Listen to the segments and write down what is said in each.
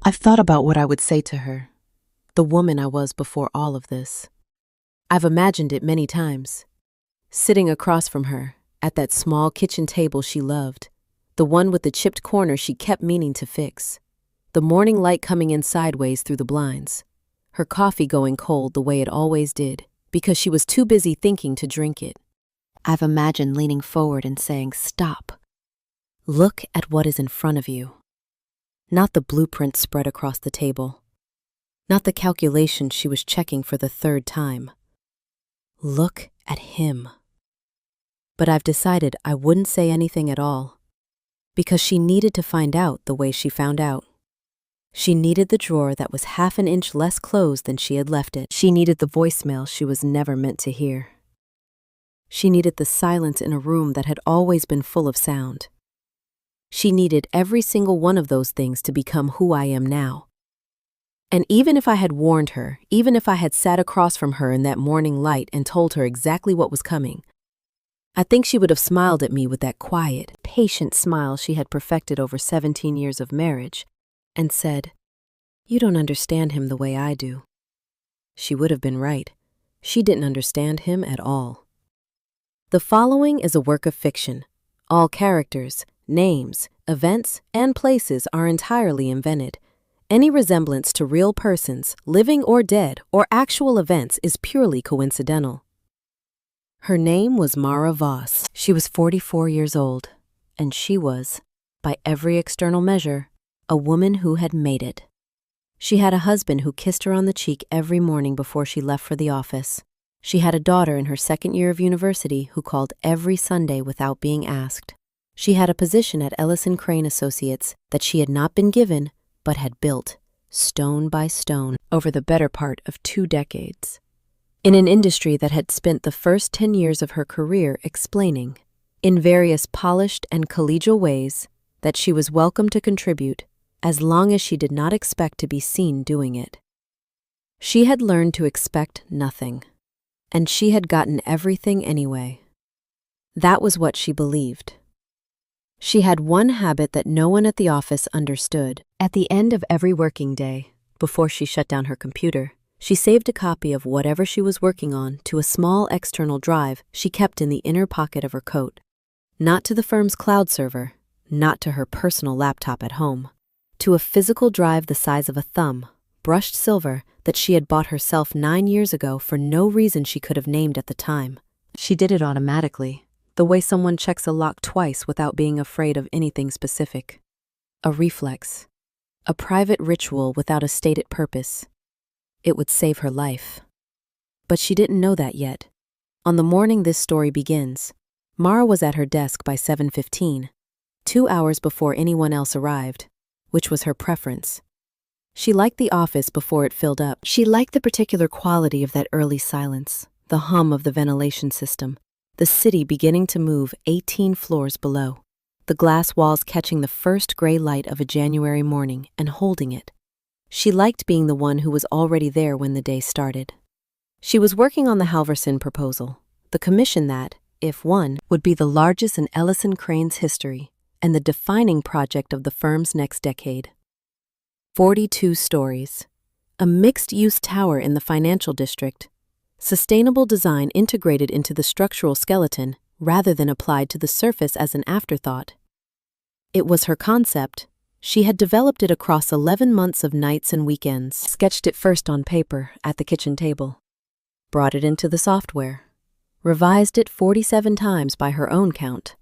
I've thought about what I would say to her, the woman I was before all of this. I've imagined it many times, sitting across from her, at that small kitchen table she loved, the one with the chipped corner she kept meaning to fix, the morning light coming in sideways through the blinds, her coffee going cold the way it always did, because she was too busy thinking to drink it. I've imagined leaning forward and saying, "Stop. Look at what is in front of you." Not the blueprint spread across the table. Not the calculation she was checking for the third time. Look at him. But I've decided I wouldn't say anything at all, because she needed to find out the way she found out. She needed the drawer that was half an inch less closed than she had left it. She needed the voicemail she was never meant to hear. She needed the silence in a room that had always been full of sound. She needed every single one of those things to become who I am now. And even if I had warned her, even if I had sat across from her in that morning light and told her exactly what was coming, I think she would have smiled at me with that quiet, patient smile she had perfected over 17 years of marriage, and said, "You don't understand him the way I do." She would have been right. She didn't understand him at all. The following is a work of fiction. All characters, names, events, and places are entirely invented. Any resemblance to real persons, living or dead, or actual events is purely coincidental. Her name was Mara Voss. She was 44 years old, and she was, by every external measure, a woman who had made it. She had a husband who kissed her on the cheek every morning before she left for the office. She had a daughter in her second year of university who called every Sunday without being asked. She had a position at Ellison Crane Associates that she had not been given, but had built, stone by stone, over the better part of 2 decades. In an industry that had spent the first 10 years of her career explaining, in various polished and collegial ways, that she was welcome to contribute, as long as she did not expect to be seen doing it. She had learned to expect nothing, and she had gotten everything anyway. That was what she believed. She had one habit that no one at the office understood. At the end of every working day, before she shut down her computer, she saved a copy of whatever she was working on to a small external drive she kept in the inner pocket of her coat. Not to the firm's cloud server, not to her personal laptop at home, to a physical drive the size of a thumb, brushed silver, that she had bought herself 9 years ago for no reason she could have named at the time. She did it automatically, the way someone checks a lock twice without being afraid of anything specific. A reflex. A private ritual without a stated purpose. It would save her life. But she didn't know that yet. On the morning this story begins, Mara was at her desk by 7:15, 2 hours before anyone else arrived, which was her preference. She liked the office before it filled up. She liked the particular quality of that early silence, the hum of the ventilation system, the city beginning to move 18 floors below, the glass walls catching the first gray light of a January morning and holding it. She liked being the one who was already there when the day started. She was working on the Halverson proposal, the commission that, if won, would be the largest in Ellison Crane's history and the defining project of the firm's next decade. 42 stories, a mixed-use tower in the financial district, sustainable design integrated into the structural skeleton rather than applied to the surface as an afterthought. It was her concept. She had developed it across 11 months of nights and weekends, sketched it first on paper at the kitchen table, brought it into the software, revised it 47 times by her own count,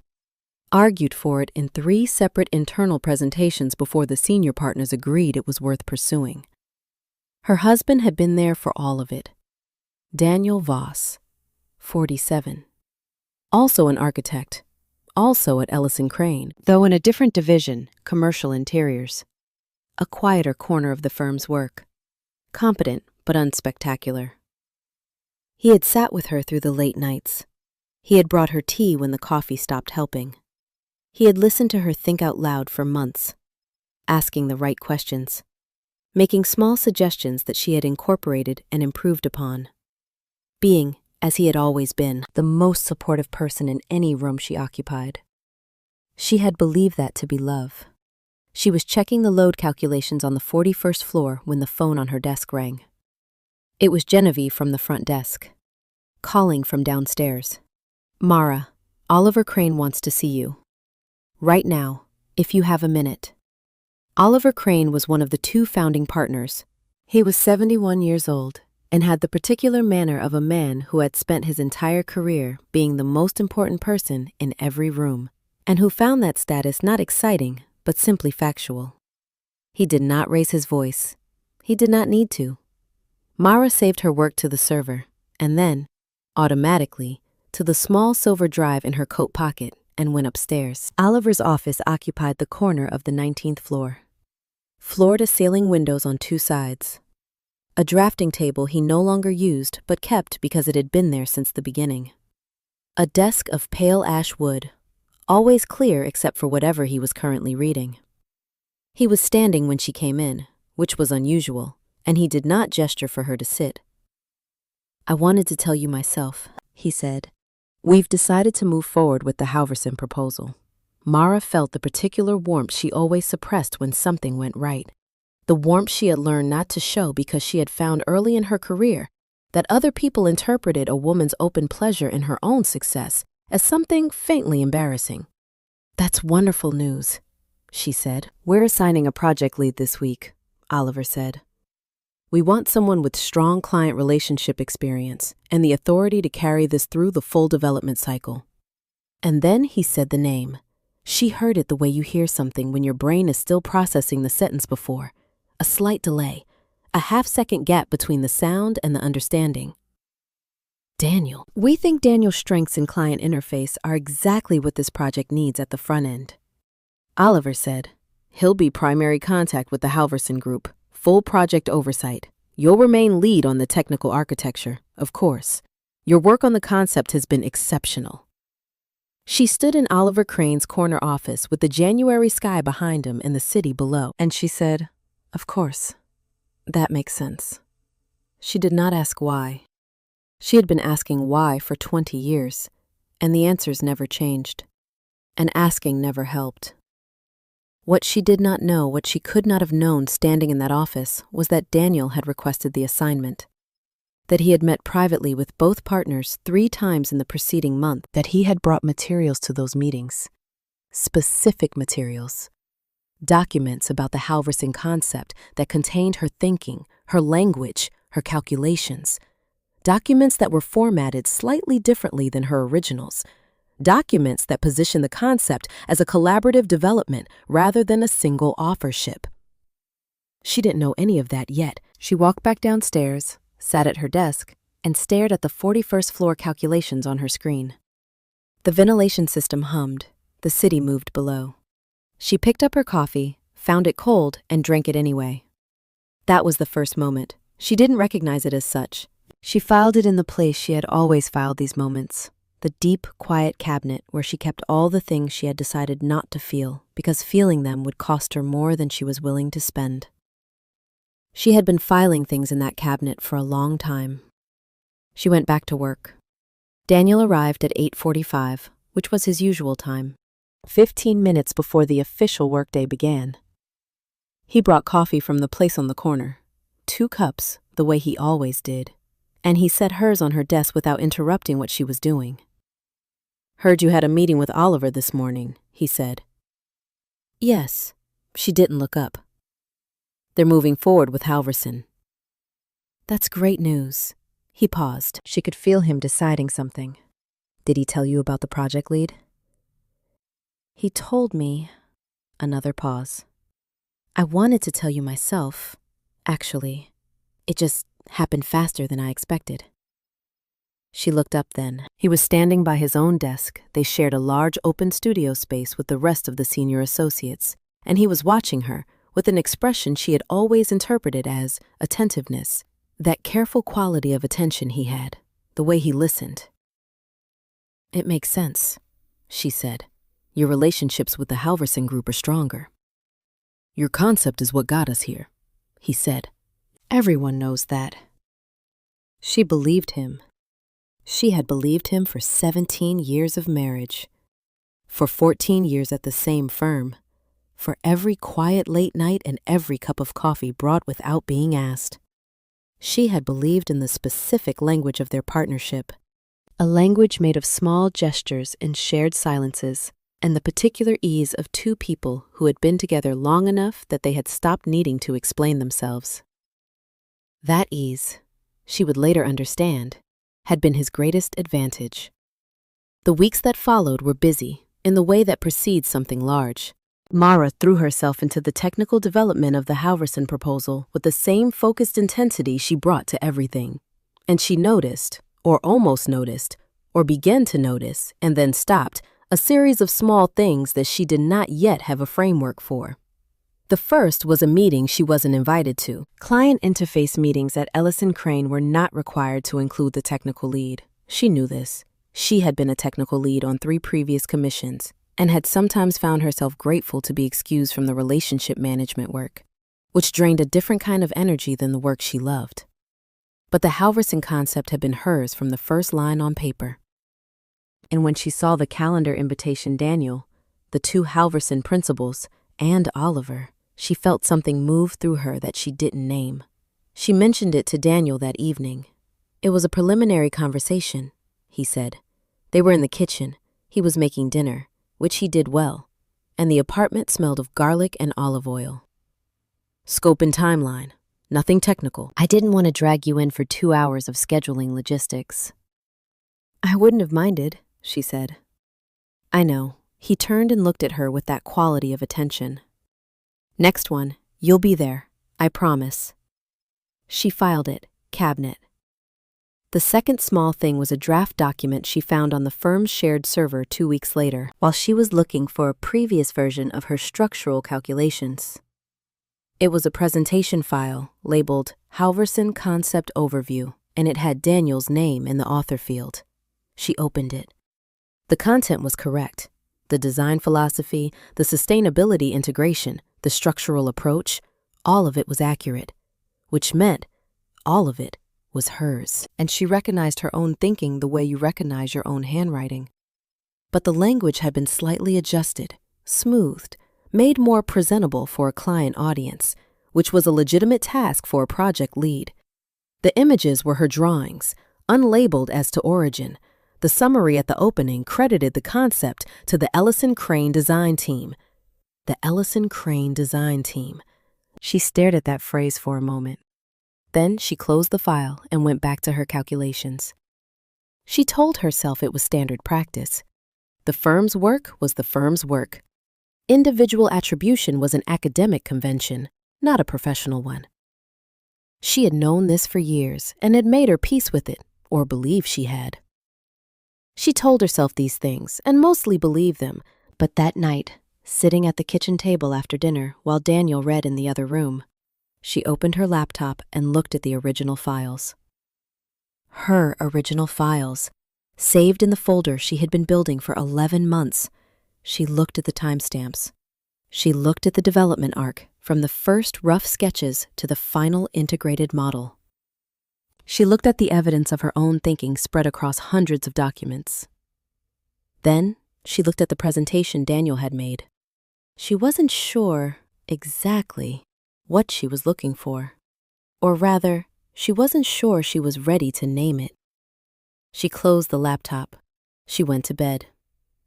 argued for it in 3 separate internal presentations before the senior partners agreed it was worth pursuing. Her husband had been there for all of it. Daniel Voss, 47. Also an architect, also at Ellison Crane, though in a different division, commercial interiors. A quieter corner of the firm's work. Competent, but unspectacular. He had sat with her through the late nights. He had brought her tea when the coffee stopped helping. He had listened to her think out loud for months, asking the right questions, making small suggestions that she had incorporated and improved upon. Being, as he had always been, the most supportive person in any room she occupied. She had believed that to be love. She was checking the load calculations on the 41st floor when the phone on her desk rang. It was Genevieve from the front desk, calling from downstairs. "Mara, Oliver Crane wants to see you. Right now, if you have a minute." Oliver Crane was one of the two founding partners. He was 71 years old and had the particular manner of a man who had spent his entire career being the most important person in every room, and who found that status not exciting, but simply factual. He did not raise his voice. He did not need to. Mara saved her work to the server, and then, automatically, to the small silver drive in her coat pocket, and went upstairs. Oliver's office occupied the corner of the 19th floor. Floor-to-ceiling windows on two sides. A drafting table he no longer used but kept because it had been there since the beginning. A desk of pale ash wood, always clear except for whatever he was currently reading. He was standing when she came in, which was unusual, and he did not gesture for her to sit. "I wanted to tell you myself," he said. "We've decided to move forward with the Halverson proposal." Mara felt the particular warmth she always suppressed when something went right. The warmth she had learned not to show because she had found early in her career that other people interpreted a woman's open pleasure in her own success as something faintly embarrassing. "That's wonderful news," she said. "We're assigning a project lead this week," Oliver said. "We want someone with strong client relationship experience and the authority to carry this through the full development cycle." And then he said the name. She heard it the way you hear something when your brain is still processing the sentence before. A slight delay, a half-second gap between the sound and the understanding. "Daniel. We think Daniel's strengths in client interface are exactly what this project needs at the front end." Oliver said, "He'll be primary contact with the Halverson Group, full project oversight. You'll remain lead on the technical architecture, of course. Your work on the concept has been exceptional." She stood in Oliver Crane's corner office with the January sky behind him and the city below, and she said, "Of course. That makes sense." She did not ask why. She had been asking why for 20 years, and the answers never changed. And asking never helped. What she did not know, what she could not have known standing in that office, was that Daniel had requested the assignment. That he had met privately with both partners 3 times in the preceding month, that he had brought materials to those meetings. Specific materials. Documents about the Halverson concept that contained her thinking, her language, her calculations. Documents that were formatted slightly differently than her originals. Documents that position the concept as a collaborative development rather than a single authorship. She didn't know any of that yet. She walked back downstairs, sat at her desk, and stared at the 41st floor calculations on her screen. The ventilation system hummed. The city moved below. She picked up her coffee, found it cold, and drank it anyway. That was the first moment. She didn't recognize it as such. She filed it in the place she had always filed these moments, the deep, quiet cabinet where she kept all the things she had decided not to feel because feeling them would cost her more than she was willing to spend. She had been filing things in that cabinet for a long time. She went back to work. Daniel arrived at 8:45, which was his usual time, 15 minutes before the official workday began. He brought coffee from the place on the corner, 2 cups, the way he always did, and he set hers on her desk without interrupting what she was doing. "Heard you had a meeting with Oliver this morning," he said. "Yes." She didn't look up. "They're moving forward with Halverson." "That's great news." He paused. She could feel him deciding something. "Did he tell you about the project lead?" "He told me." Another pause. "I wanted to tell you myself, actually. It just happened faster than I expected." She looked up then. He was standing by his own desk. They shared a large open studio space with the rest of the senior associates, and he was watching her with an expression she had always interpreted as attentiveness, that careful quality of attention he had, the way he listened. "It makes sense," she said. "Your relationships with the Halverson Group are stronger." "Your concept is what got us here," he said. "Everyone knows that." She believed him. She had believed him for 17 years of marriage, for 14 years at the same firm, for every quiet late night and every cup of coffee brought without being asked. She had believed in the specific language of their partnership, a language made of small gestures and shared silences, and the particular ease of two people who had been together long enough that they had stopped needing to explain themselves. That ease, she would later understand, had been his greatest advantage. The weeks that followed were busy in the way that precedes something large. Mara threw herself into the technical development of the Halverson proposal with the same focused intensity she brought to everything. And she noticed, or almost noticed, or began to notice, and then stopped, a series of small things that she did not yet have a framework for. The first was a meeting she wasn't invited to. Client interface meetings at Ellison Crane were not required to include the technical lead. She knew this. She had been a technical lead on 3 previous commissions and had sometimes found herself grateful to be excused from the relationship management work, which drained a different kind of energy than the work she loved. But the Halverson concept had been hers from the first line on paper. And when she saw the calendar invitation Daniel, the 2 Halverson principals, and Oliver, she felt something move through her that she didn't name. She mentioned it to Daniel that evening. It was a preliminary conversation, he said. They were in the kitchen. He was making dinner, which he did well, and the apartment smelled of garlic and olive oil. Scope and timeline. Nothing technical. I didn't want to drag you in for 2 hours of scheduling logistics. I wouldn't have minded, she said. I know. He turned and looked at her with that quality of attention. Next one, you'll be there, I promise. She filed it, cabinet. The second small thing was a draft document she found on the firm's shared server 2 weeks later, while she was looking for a previous version of her structural calculations. It was a presentation file labeled Halverson Concept Overview, and it had Daniel's name in the author field. She opened it. The content was correct. The design philosophy, the sustainability integration, the structural approach, all of it was accurate, which meant all of it was hers, and she recognized her own thinking the way you recognize your own handwriting. But the language had been slightly adjusted, smoothed, made more presentable for a client audience, which was a legitimate task for a project lead. The images were her drawings, unlabeled as to origin. The summary at the opening credited the concept to the Ellison Crane design team. The Ellison Crane design team. She stared at that phrase for a moment. Then she closed the file and went back to her calculations. She told herself it was standard practice. The firm's work was the firm's work. Individual attribution was an academic convention, not a professional one. She had known this for years and had made her peace with it, or believed she had. She told herself these things and mostly believed them, but that night, sitting at the kitchen table after dinner while Daniel read in the other room, she opened her laptop and looked at the original files. Her original files, saved in the folder she had been building for 11 months. She looked at the timestamps. She looked at the development arc from the first rough sketches to the final integrated model. She looked at the evidence of her own thinking spread across hundreds of documents. Then she looked at the presentation Daniel had made. She wasn't sure exactly what she was looking for. Or rather, she wasn't sure she was ready to name it. She closed the laptop. She went to bed.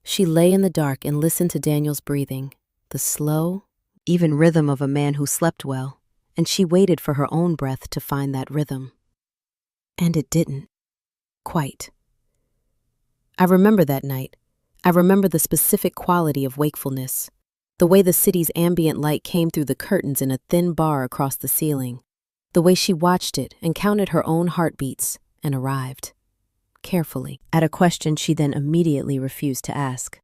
She lay in the dark and listened to Daniel's breathing, the slow, even rhythm of a man who slept well, and she waited for her own breath to find that rhythm. And it didn't. Quite. I remember that night. I remember the specific quality of wakefulness. The way the city's ambient light came through the curtains in a thin bar across the ceiling. The way she watched it and counted her own heartbeats and arrived, carefully, at a question she then immediately refused to ask.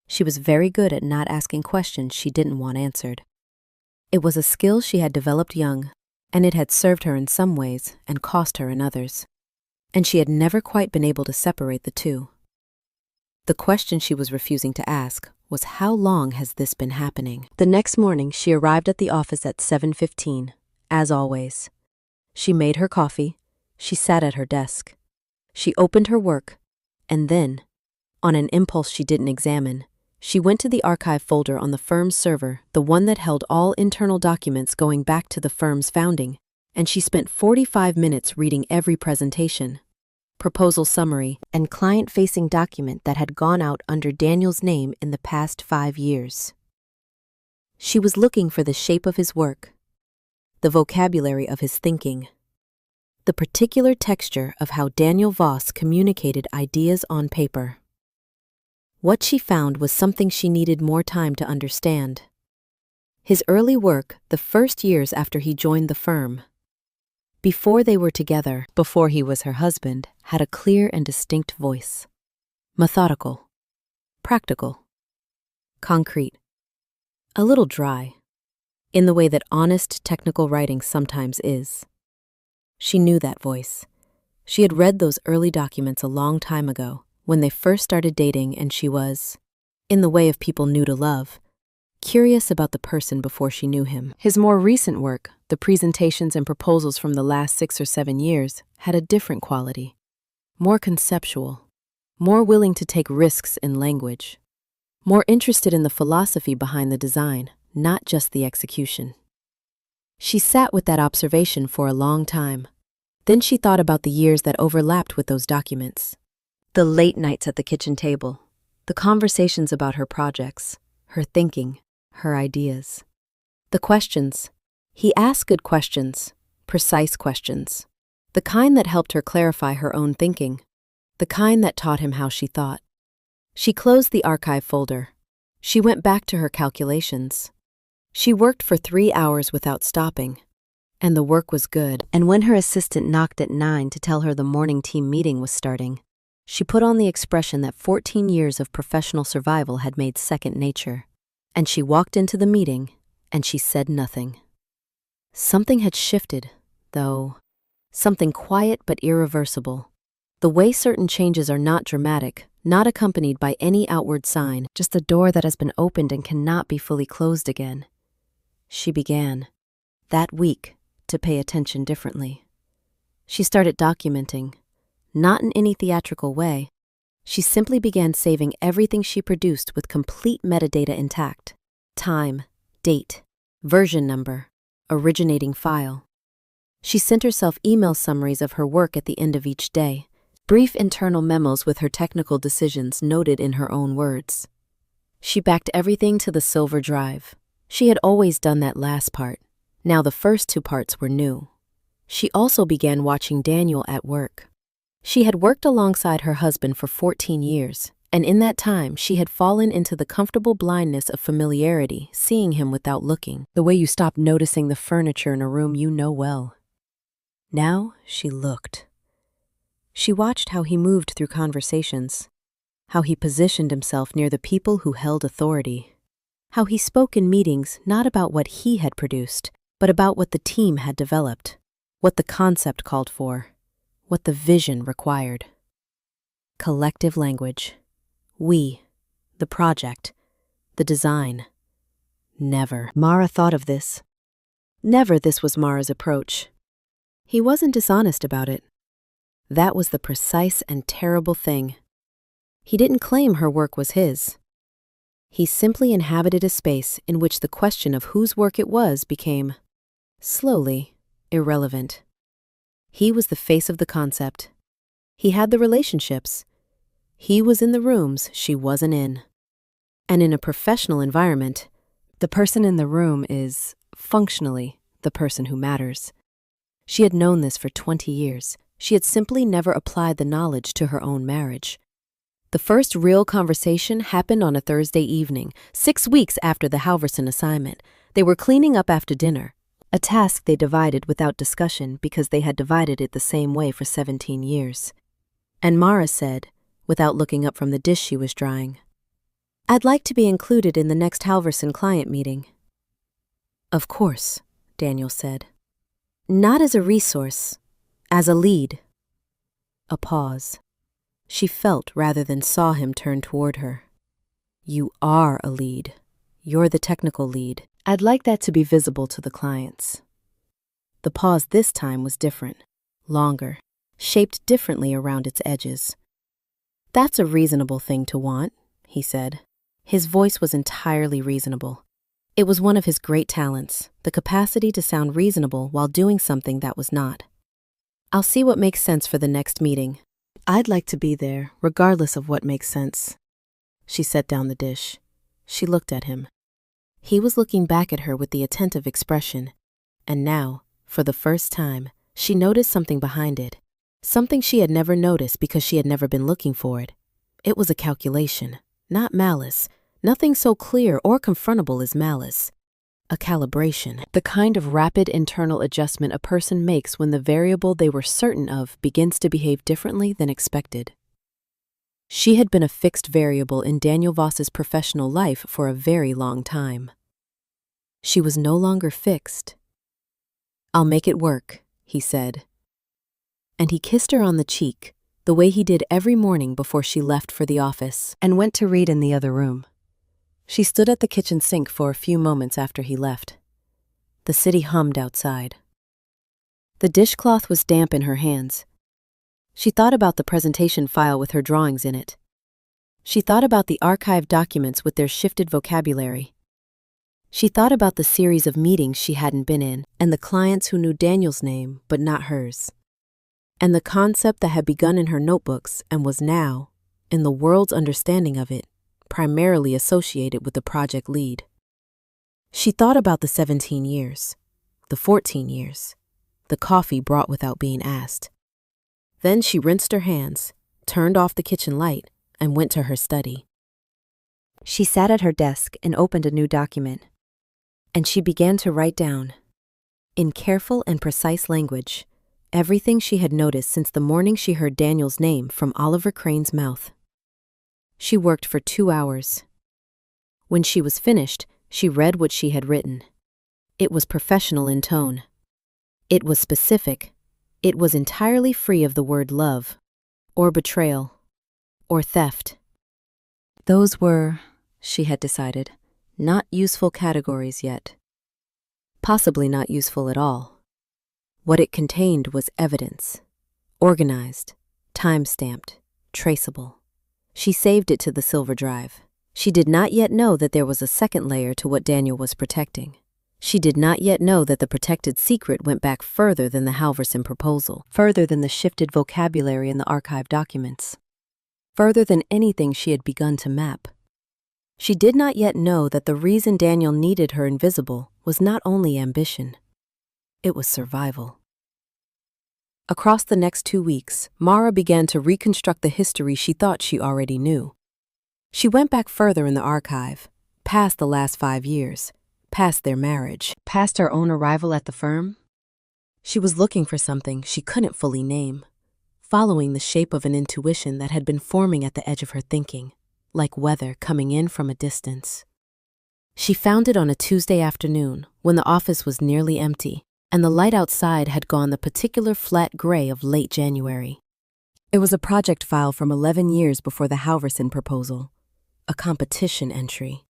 She was very good at not asking questions she didn't want answered. It was a skill she had developed young, and it had served her in some ways and cost her in others. And she had never quite been able to separate the two. The question she was refusing to ask was, how long has this been happening? The next morning, she arrived at the office at 7:15, as always. She made her coffee. She sat at her desk. She opened her work, and then, on an impulse she didn't examine, She went to the archive folder on the firm's server, the one that held all internal documents going back to the firm's founding, and she spent 45 minutes reading every presentation, proposal summary, and client-facing document that had gone out under Daniel's name in the past 5 years. She was looking for the shape of his work, the vocabulary of his thinking, the particular texture of how Daniel Voss communicated ideas on paper. What she found was something she needed more time to understand. His early work, the first years after he joined the firm, before they were together, before he was her husband, had a clear and distinct voice. Methodical, practical, concrete, a little dry, in the way that honest technical writing sometimes is. She knew that voice. She had read those early documents a long time ago, when they first started dating, and she was, in the way of people new to love, curious about the person before she knew him. His more recent work, the presentations and proposals from the last 6 or 7 years, had a different quality, more conceptual, more willing to take risks in language, more interested in the philosophy behind the design, not just the execution. She sat with that observation for a long time. Then she thought about the years that overlapped with those documents. The late nights at the kitchen table, the conversations about her projects, her thinking, her ideas. The questions. He asked good questions, precise questions, the kind that helped her clarify her own thinking, the kind that taught him how she thought. She closed the archive folder. She went back to her calculations. She worked for 3 hours without stopping, and the work was good. And when her assistant knocked at 9 to tell her the morning team meeting was starting, she put on the expression that 14 years of professional survival had made second nature. And she walked into the meeting, and she said nothing. Something had shifted, though. Something quiet but irreversible. The way certain changes are not dramatic, not accompanied by any outward sign, just a door that has been opened and cannot be fully closed again. She began, that week, to pay attention differently. She started documenting, not in any theatrical way. She simply began saving everything she produced with complete metadata intact. Time, date, version number, originating file. She sent herself email summaries of her work at the end of each day, brief internal memos with her technical decisions noted in her own words. She backed everything to the silver drive. She had always done that last part. Now the first 2 parts were new. She also began watching Daniel at work. She had worked alongside her husband for 14 years, and in that time she had fallen into the comfortable blindness of familiarity, seeing him without looking, the way you stop noticing the furniture in a room you know well. Now she looked. She watched how he moved through conversations, how he positioned himself near the people who held authority, how he spoke in meetings not about what he had produced, but about what the team had developed, what the concept called for, what the vision required. Collective language. We, the project, the design. Never. Mara thought of this. Never this was Mara's approach. He wasn't dishonest about it. That was the precise and terrible thing. He didn't claim her work was his. He simply inhabited a space in which the question of whose work it was became, slowly, irrelevant. He was the face of the concept. He had the relationships. He was in the rooms she wasn't in. And in a professional environment, the person in the room is, functionally, the person who matters. She had known this for 20 years. She had simply never applied the knowledge to her own marriage. The first real conversation happened on a Thursday evening, 6 weeks after the Halverson assignment. They were cleaning up after dinner, a task they divided without discussion because they had divided it the same way for 17 years. And Mara said, without looking up from the dish she was drying, "I'd like to be included in the next Halverson client meeting." "Of course," Daniel said. "Not as a resource, as a lead." A pause. She felt rather than saw him turn toward her. "You are a lead. You're the technical lead. I'd like that to be visible to the clients." The pause this time was different, longer, shaped differently around its edges. "That's a reasonable thing to want," he said. His voice was entirely reasonable. It was one of his great talents, the capacity to sound reasonable while doing something that was not. I'll see what makes sense for the next meeting. I'd like to be there, regardless of what makes sense. She set down the dish. She looked at him. He was looking back at her with the attentive expression. And now, for the first time, she noticed something behind it. Something she had never noticed because she had never been looking for it. It was a calculation, not malice. Nothing so clear or confrontable as malice. A calibration, the kind of rapid internal adjustment a person makes when the variable they were certain of begins to behave differently than expected. She had been a fixed variable in Daniel Voss's professional life for a very long time. She was no longer fixed. "I'll make it work," he said. And he kissed her on the cheek, the way he did every morning before she left for the office, and went to read in the other room. She stood at the kitchen sink for a few moments after he left. The city hummed outside. The dishcloth was damp in her hands. She thought about the presentation file with her drawings in it. She thought about the archived documents with their shifted vocabulary. She thought about the series of meetings she hadn't been in, and the clients who knew Daniel's name but not hers. And the concept that had begun in her notebooks and was now, in the world's understanding of it, primarily associated with the project lead. She thought about the 17 years, the 14 years, the coffee brought without being asked. Then she rinsed her hands, turned off the kitchen light, and went to her study. She sat at her desk and opened a new document. And she began to write down, in careful and precise language, everything she had noticed since the morning she heard Daniel's name from Oliver Crane's mouth. She worked for 2 hours. When she was finished, she read what she had written. It was professional in tone. It was specific. It was entirely free of the word love, or betrayal, or theft. Those were, she had decided, not useful categories yet. Possibly not useful at all. What it contained was evidence. Organized, time-stamped, traceable. She saved it to the silver drive. She did not yet know that there was a second layer to what Daniel was protecting. She did not yet know that the protected secret went back further than the Halverson proposal, further than the shifted vocabulary in the archived documents, further than anything she had begun to map. She did not yet know that the reason Daniel needed her invisible was not only ambition. It was survival. Across the next 2 weeks, Mara began to reconstruct the history she thought she already knew. She went back further in the archive, past the last 5 years, past their marriage, past her own arrival at the firm. She was looking for something she couldn't fully name, following the shape of an intuition that had been forming at the edge of her thinking, like weather coming in from a distance. She found it on a Tuesday afternoon when the office was nearly empty, and the light outside had gone the particular flat gray of late January. It was a project file from 11 years before the Halverson proposal, a competition entry.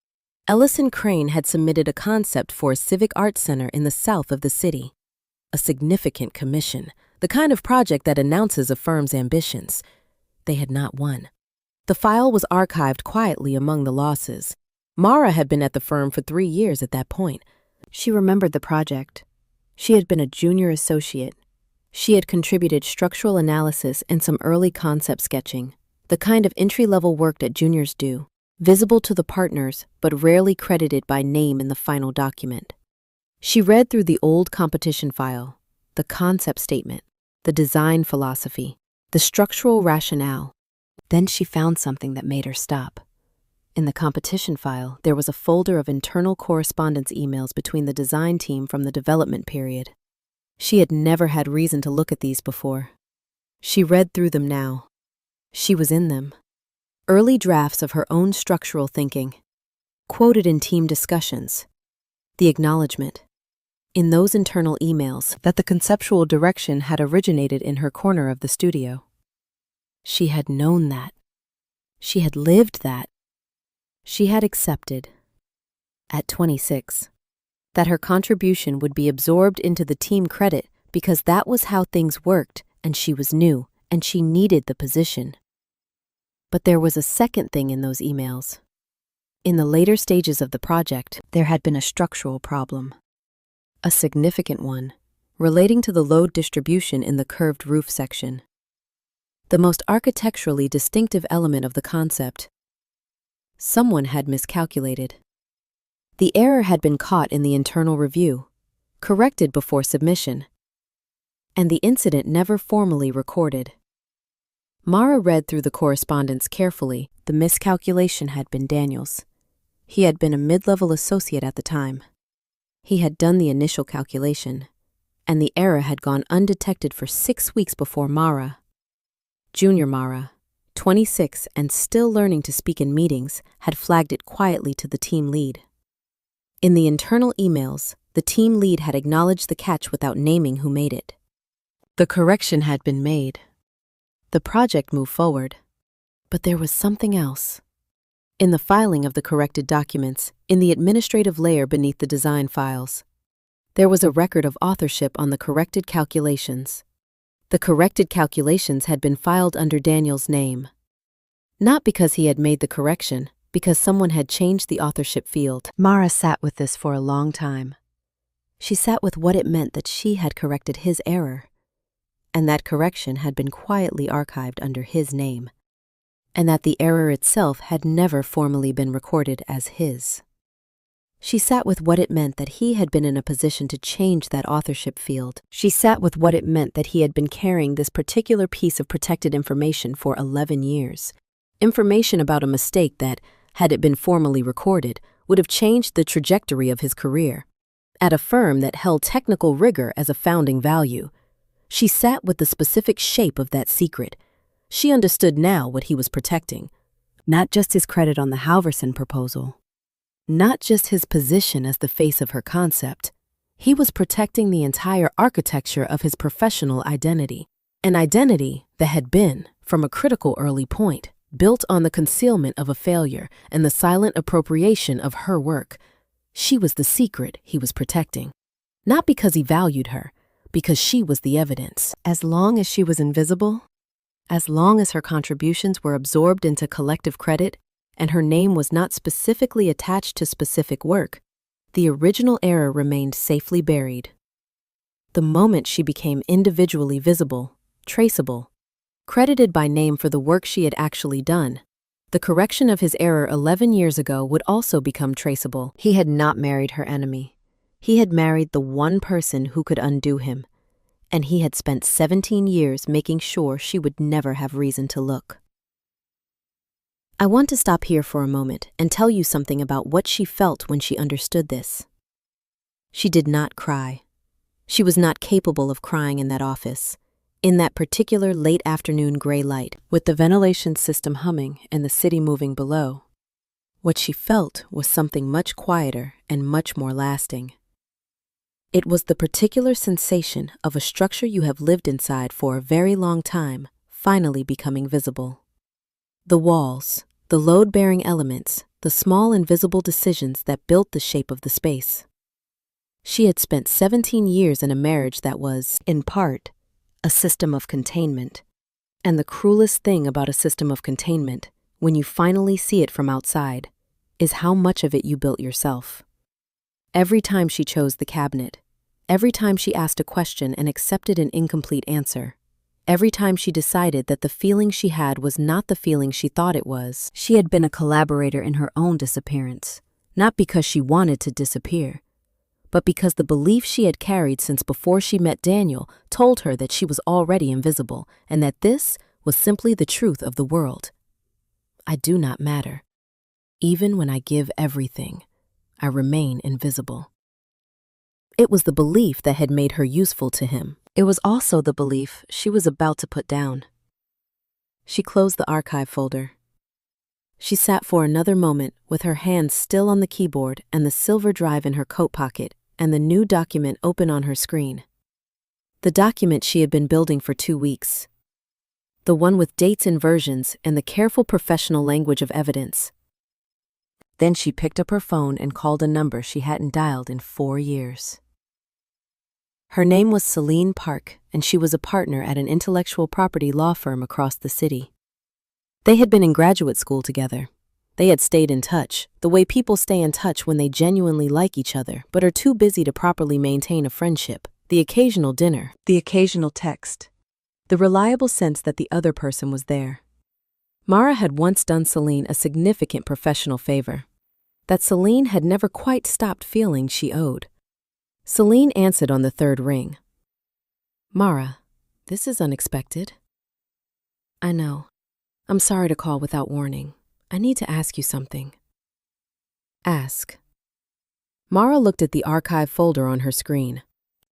Ellison Crane had submitted a concept for a civic arts center in the south of the city, a significant commission, the kind of project that announces a firm's ambitions. They had not won. The file was archived quietly among the losses. Mara had been at the firm for 3 years at that point. She remembered the project. She had been a junior associate. She had contributed structural analysis and some early concept sketching, the kind of entry-level work that juniors do, visible to the partners but rarely credited by name in the final document. She read through the old competition file, the concept statement, the design philosophy, the structural rationale. Then she found something that made her stop. In the competition file, there was a folder of internal correspondence emails between the design team from the development period. She had never had reason to look at these before. She read through them now. She was in them. Early drafts of her own structural thinking, quoted in team discussions. The acknowledgement, in those internal emails, that the conceptual direction had originated in her corner of the studio. She had known that. She had lived that. She had accepted, at 26, that her contribution would be absorbed into the team credit because that was how things worked and she was new and she needed the position. But there was a second thing in those emails. In the later stages of the project, there had been a structural problem. A significant one, relating to the load distribution in the curved roof section. The most architecturally distinctive element of the concept. Someone had miscalculated. The error had been caught in the internal review, corrected before submission, and the incident never formally recorded. Mara read through the correspondence carefully. The miscalculation had been Daniel's. He had been a mid-level associate at the time. He had done the initial calculation, and the error had gone undetected for 6 weeks before Mara. Junior Mara, 26 and still learning to speak in meetings, had flagged it quietly to the team lead. In the internal emails, the team lead had acknowledged the catch without naming who made it. The correction had been made. The project moved forward. But there was something else. In the filing of the corrected documents, in the administrative layer beneath the design files, there was a record of authorship on the corrected calculations. The corrected calculations had been filed under Daniel's name. Not because he had made the correction, because someone had changed the authorship field. Mara sat with this for a long time. She sat with what it meant that she had corrected his error, and that correction had been quietly archived under his name, and that the error itself had never formally been recorded as his. She sat with what it meant that he had been in a position to change that authorship field. She sat with what it meant that he had been carrying this particular piece of protected information for 11 years. Information about a mistake that, had it been formally recorded, would have changed the trajectory of his career. At a firm that held technical rigor as a founding value, she sat with the specific shape of that secret. She understood now what he was protecting. Not just his credit on the Halverson proposal. Not just his position as the face of her concept. He was protecting the entire architecture of his professional identity. An identity that had been, from a critical early point, built on the concealment of a failure and the silent appropriation of her work. She was the secret he was protecting. Not because he valued her, because she was the evidence. As long as she was invisible, as long as her contributions were absorbed into collective credit, and her name was not specifically attached to specific work, the original error remained safely buried. The moment she became individually visible, traceable, credited by name for the work she had actually done, the correction of his error 11 years ago would also become traceable. He had not married her enemy. He had married the one person who could undo him, and he had spent 17 years making sure she would never have reason to look. I want to stop here for a moment and tell you something about what she felt when she understood this. She did not cry. She was not capable of crying in that office, in that particular late afternoon gray light, with the ventilation system humming and the city moving below. What she felt was something much quieter and much more lasting. It was the particular sensation of a structure you have lived inside for a very long time finally becoming visible. The walls, the load-bearing elements, the small invisible decisions that built the shape of the space. She had spent 17 years in a marriage that was, in part, a system of containment. And the cruelest thing about a system of containment, when you finally see it from outside, is how much of it you built yourself. Every time she chose the cabinet, every time she asked a question and accepted an incomplete answer, every time she decided that the feeling she had was not the feeling she thought it was, she had been a collaborator in her own disappearance, not because she wanted to disappear, but because the belief she had carried since before she met Daniel told her that she was already invisible and that this was simply the truth of the world. I do not matter. Even when I give everything, I remain invisible. It was the belief that had made her useful to him. It was also the belief she was about to put down. She closed the archive folder. She sat for another moment with her hands still on the keyboard and the silver drive in her coat pocket and the new document open on her screen. The document she had been building for 2 weeks. The one with dates and versions and the careful professional language of evidence. Then she picked up her phone and called a number she hadn't dialed in 4 years. Her name was Celine Park, and she was a partner at an intellectual property law firm across the city. They had been in graduate school together, They had stayed in touch, the way people stay in touch when they genuinely like each other but are too busy to properly maintain a friendship. The occasional dinner, the occasional text, the reliable sense that the other person was there. Mara had once done Celine a significant professional favor that Celine had never quite stopped feeling she owed. Celine answered on the third ring. "Mara, this is unexpected." "I know. I'm sorry to call without warning. I need to ask you something." "Ask." Mara looked at the archive folder on her screen.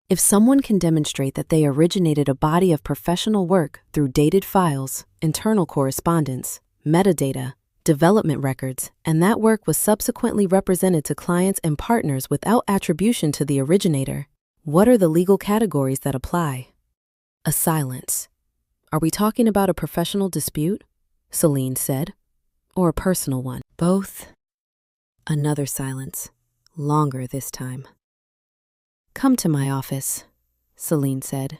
If someone can demonstrate that they originated a body of professional work through dated files, internal correspondence, metadata, development records, and that work was subsequently represented to clients and partners without attribution to the originator, what are the legal categories that apply? A silence. "Are we talking about a professional dispute?" Celine said. "Or a personal one?" "Both." Another silence, longer this time. "Come to my office," Celine said.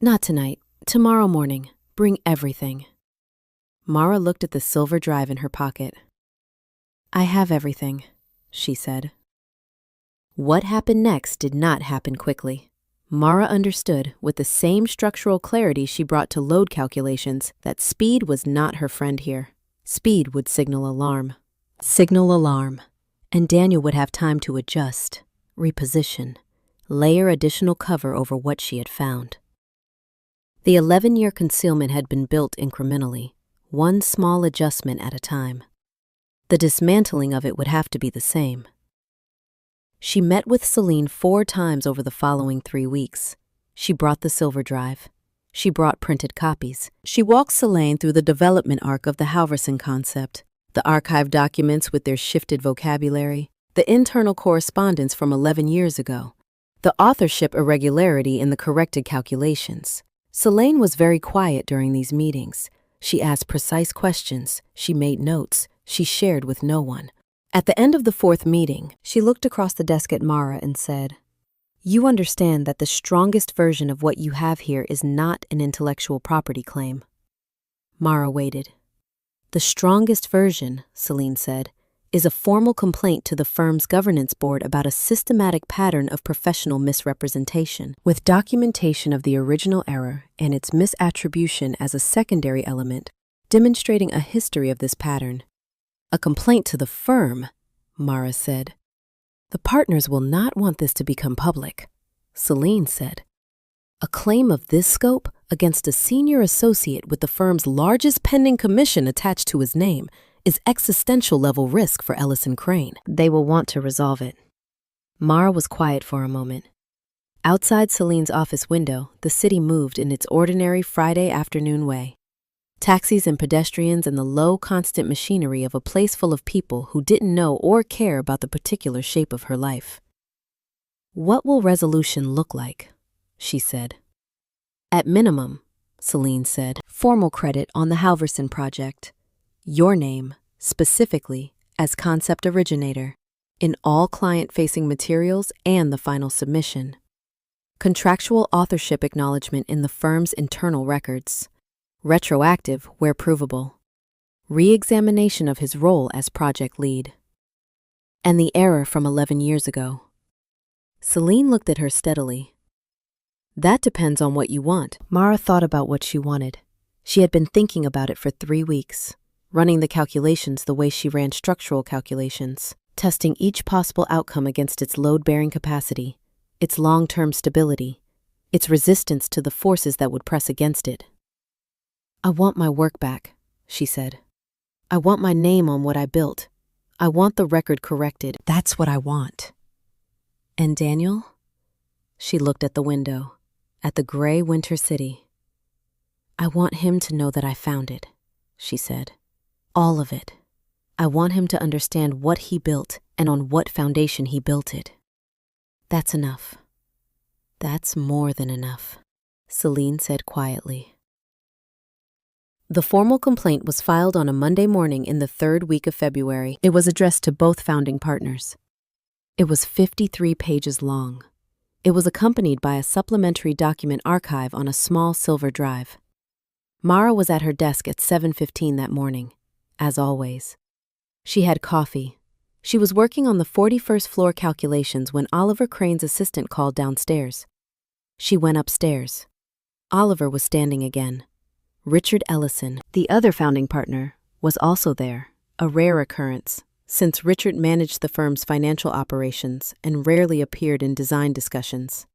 "Not tonight. Tomorrow morning. Bring everything." Mara looked at the silver drive in her pocket. "I have everything," she said. What happened next did not happen quickly. Mara understood, with the same structural clarity she brought to load calculations, that speed was not her friend here. Speed would signal alarm. Signal alarm. And Daniel would have time to adjust, reposition, layer additional cover over what she had found. The 11-year concealment had been built incrementally, one small adjustment at a time. The dismantling of it would have to be the same. She met with Celine 4 times over the following 3 weeks. She brought the silver drive. She brought printed copies. She walked Celine through the development arc of the Halverson concept, the archived documents with their shifted vocabulary, the internal correspondence from 11 years ago, the authorship irregularity in the corrected calculations. Celine was very quiet during these meetings. She asked precise questions, she made notes, she shared with no one. At the end of the 4th meeting, she looked across the desk at Mara and said, "You understand that the strongest version of what you have here is not an intellectual property claim." Mara waited. "The strongest version," Celine said, "is a formal complaint to the firm's governance board about a systematic pattern of professional misrepresentation, with documentation of the original error and its misattribution as a secondary element, demonstrating a history of this pattern." "A complaint to the firm," Mara said. "The partners will not want this to become public," Celine said. "A claim of this scope against a senior associate with the firm's largest pending commission attached to his name is existential level risk for Ellison Crane. They will want to resolve it." Mara was quiet for a moment. Outside Celine's office window, the city moved in its ordinary Friday afternoon way. Taxis and pedestrians and the low, constant machinery of a place full of people who didn't know or care about the particular shape of her life. "What will resolution look like?" she said. "At minimum," Celine said, "formal credit on the Halverson project. Your name, specifically, as concept originator, in all client-facing materials and the final submission. Contractual authorship acknowledgement in the firm's internal records. Retroactive where provable. Re-examination of his role as project lead. And the error from 11 years ago." Celine looked at her steadily. "That depends on what you want." Mara thought about what she wanted. She had been thinking about it for 3 weeks, running the calculations the way she ran structural calculations, testing each possible outcome against its load-bearing capacity, its long-term stability, its resistance to the forces that would press against it. "I want my work back," she said. "I want my name on what I built. I want the record corrected. That's what I want." "And Daniel?" She looked at the window, at the gray winter city. "I want him to know that I found it," she said. "All of it. I want him to understand what he built and on what foundation he built it." "That's enough." "That's more than enough," Celine said quietly. The formal complaint was filed on a Monday morning in the 3rd week of February. It was addressed to both founding partners. It was 53 pages long. It was accompanied by a supplementary document archive on a small silver drive. Mara was at her desk at 7:15 that morning, as always. She had coffee. She was working on the 41st floor calculations when Oliver Crane's assistant called downstairs. She went upstairs. Oliver was standing again. Richard Ellison, the other founding partner, was also there, a rare occurrence, since Richard managed the firm's financial operations and rarely appeared in design discussions.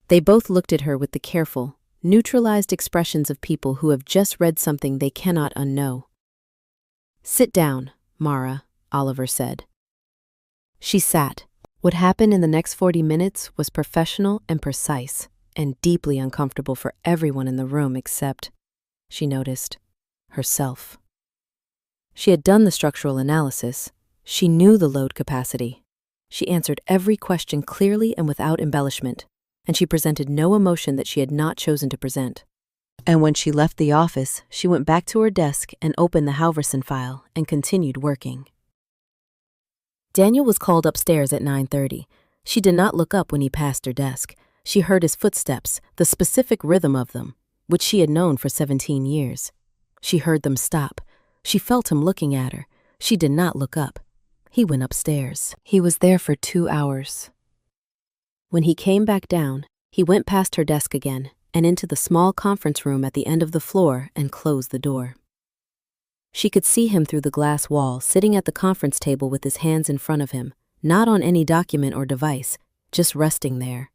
They both looked at her with the careful, neutralized expressions of people who have just read something they cannot unknow. "Sit down, Mara," Oliver said. She sat. What happened in the next 40 minutes was professional and precise, and deeply uncomfortable for everyone in the room except, she noticed, herself. She had done the structural analysis. She knew the load capacity. She answered every question clearly and without embellishment, and she presented no emotion that she had not chosen to present. And when she left the office, she went back to her desk and opened the Halverson file and continued working. Daniel was called upstairs at 9:30. She did not look up when he passed her desk. She heard his footsteps, the specific rhythm of them, which she had known for 17 years. She heard them stop. She felt him looking at her. She did not look up. He went upstairs. He was there for 2 hours. When he came back down, he went past her desk again and into the small conference room at the end of the floor and closed the door. She could see him through the glass wall, sitting at the conference table with his hands in front of him, not on any document or device, just resting there.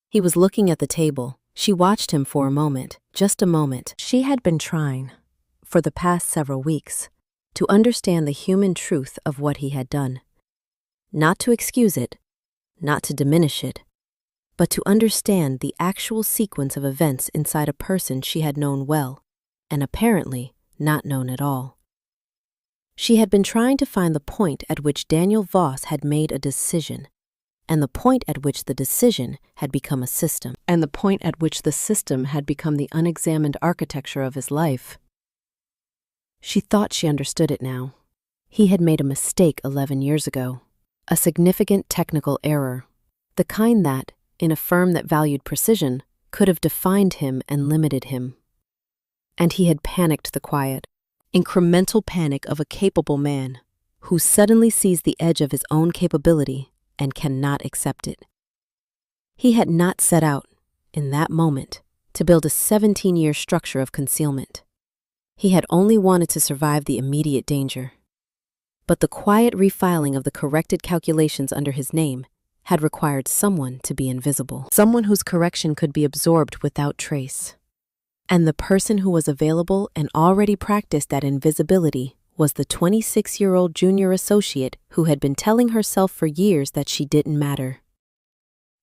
He was looking at the table. She watched him for a moment, just a moment. She had been trying, for the past several weeks, to understand the human truth of what he had done. Not to excuse it, not to diminish it, but to understand the actual sequence of events inside a person she had known well, and apparently not known at all. She had been trying to find the point at which Daniel Voss had made a decision, and the point at which the decision had become a system, and the point at which the system had become the unexamined architecture of his life. She thought she understood it now. He had made a mistake 11 years ago, a significant technical error, the kind that, in a firm that valued precision, could have defined him and limited him. And he had panicked the quiet, incremental panic of a capable man who suddenly sees the edge of his own capability and cannot accept it. He had not set out, in that moment, to build a 17-year structure of concealment. He had only wanted to survive the immediate danger. But the quiet refiling of the corrected calculations under his name had required someone to be invisible, someone whose correction could be absorbed without trace. And the person who was available and already practiced that invisibility was the 26-year-old junior associate who had been telling herself for years that she didn't matter.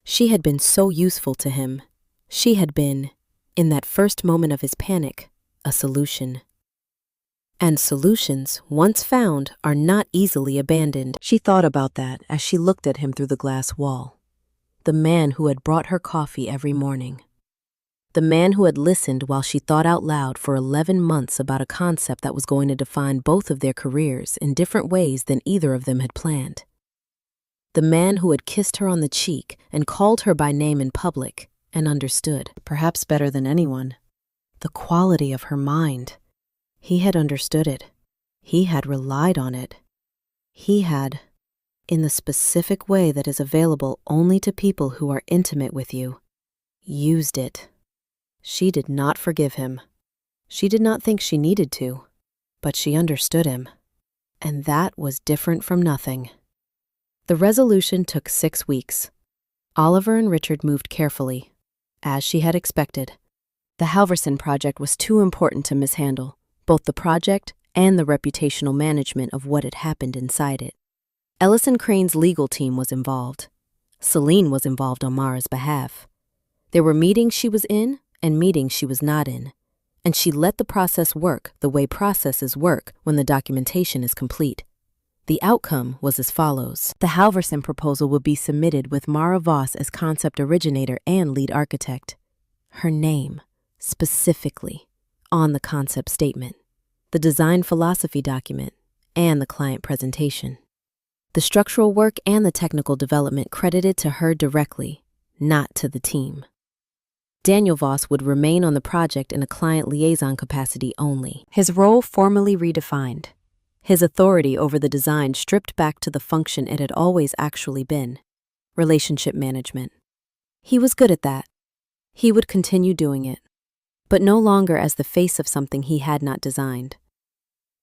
She had been so useful to him. She had been, in that first moment of his panic, a solution. And solutions, once found, are not easily abandoned. She thought about that as she looked at him through the glass wall. The man who had brought her coffee every morning. The man who had listened while she thought out loud for 11 months about a concept that was going to define both of their careers in different ways than either of them had planned. The man who had kissed her on the cheek and called her by name in public and understood, perhaps better than anyone, the quality of her mind. He had understood it. He had relied on it. He had, in the specific way that is available only to people who are intimate with you, used it. She did not forgive him. She did not think she needed to, but she understood him. And that was different from nothing. The resolution took 6 weeks. Oliver and Richard moved carefully, as she had expected. The Halverson project was too important to mishandle, both the project and the reputational management of what had happened inside it. Ellison Crane's legal team was involved. Celine was involved on Mara's behalf. There were meetings she was in and meetings she was not in, and she let the process work the way processes work when the documentation is complete. The outcome was as follows. The Halverson proposal would be submitted with Mara Voss as concept originator and lead architect. Her name, specifically, on the concept statement, the design philosophy document, and the client presentation. The structural work and the technical development credited to her directly, not to the team. Daniel Voss would remain on the project in a client liaison capacity only, his role formally redefined. His authority over the design stripped back to the function it had always actually been: relationship management. He was good at that. He would continue doing it, but no longer as the face of something he had not designed.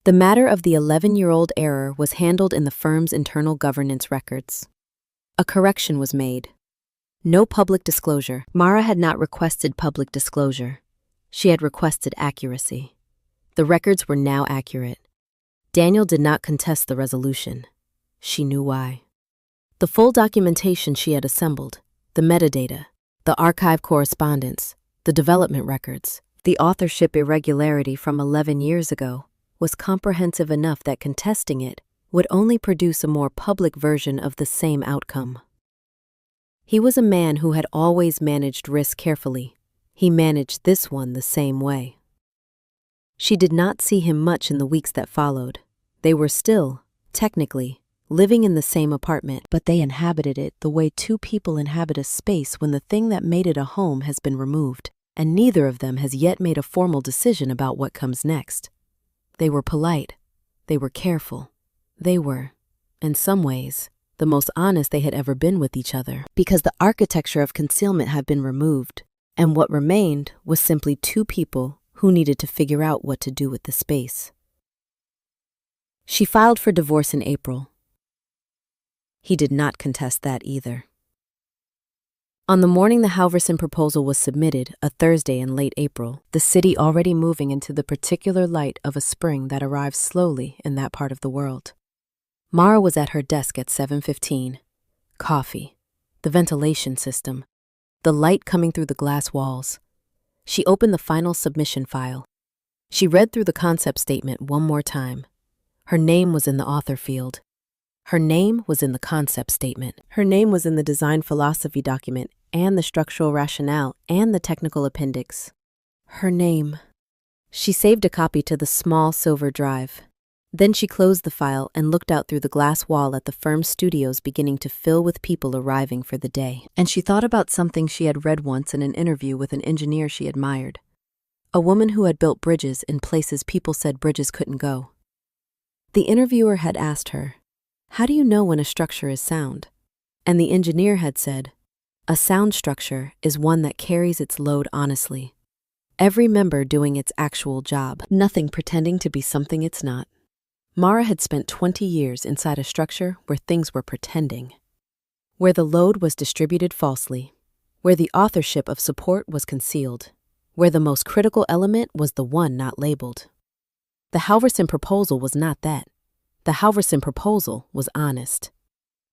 The matter of the 11-year-old error was handled in the firm's internal governance records. A correction was made. No public disclosure. Mara had not requested public disclosure. She had requested accuracy. The records were now accurate. Daniel did not contest the resolution. She knew why. The full documentation she had assembled, the metadata, the archive correspondence, the development records, the authorship irregularity from 11 years ago, was comprehensive enough that contesting it would only produce a more public version of the same outcome. He was a man who had always managed risk carefully. He managed this one the same way. She did not see him much in the weeks that followed. They were still, technically, living in the same apartment, but they inhabited it the way two people inhabit a space when the thing that made it a home has been removed, and neither of them has yet made a formal decision about what comes next. They were polite. They were careful. They were, in some ways, the most honest they had ever been with each other, because the architecture of concealment had been removed, and what remained was simply two people who needed to figure out what to do with the space. She filed for divorce in April. He did not contest that either. On the morning the Halverson proposal was submitted, a Thursday in late April, the city already moving into the particular light of a spring that arrives slowly in that part of the world. Mara was at her desk at 7:15. Coffee, the ventilation system, the light coming through the glass walls. She opened the final submission file. She read through the concept statement one more time. Her name was in the author field. Her name was in the concept statement. Her name was in the design philosophy document and the structural rationale and the technical appendix. Her name. She saved a copy to the small silver drive. Then she closed the file and looked out through the glass wall at the firm's studios beginning to fill with people arriving for the day. And she thought about something she had read once in an interview with an engineer she admired. A woman who had built bridges in places people said bridges couldn't go. The interviewer had asked her, "How do you know when a structure is sound?" And the engineer had said, "A sound structure is one that carries its load honestly. Every member doing its actual job, nothing pretending to be something it's not." Mara had spent 20 years inside a structure where things were pretending, where the load was distributed falsely, where the authorship of support was concealed, where the most critical element was the one not labeled. The Halverson proposal was not that. The Halverson proposal was honest.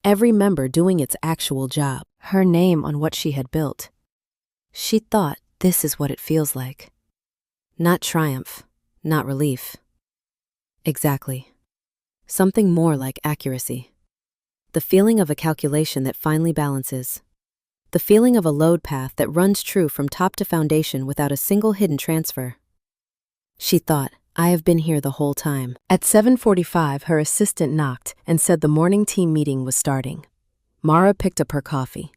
Every member doing its actual job, her name on what she had built. She thought, this is what it feels like. Not triumph, not relief. Exactly. Something more like accuracy. The feeling of a calculation that finally balances. The feeling of a load path that runs true from top to foundation without a single hidden transfer. She thought, I have been here the whole time. At 7:45, her assistant knocked and said the morning team meeting was starting. Mara picked up her coffee.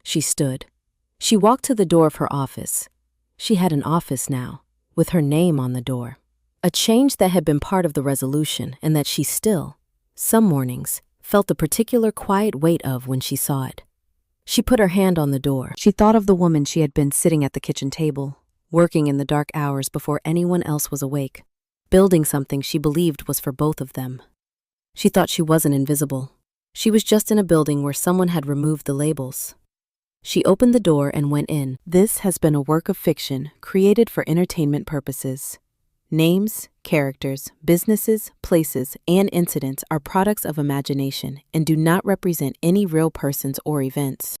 She stood. She walked to the door of her office. She had an office now, with her name on the door. A change that had been part of the resolution and that she still, some mornings, felt the particular quiet weight of when she saw it. She put her hand on the door. She thought of the woman she had been sitting at the kitchen table, working in the dark hours before anyone else was awake, building something she believed was for both of them. She thought she wasn't invisible. She was just in a building where someone had removed the labels. She opened the door and went in. This has been a work of fiction created for entertainment purposes. Names, characters, businesses, places, and incidents are products of imagination and do not represent any real persons or events.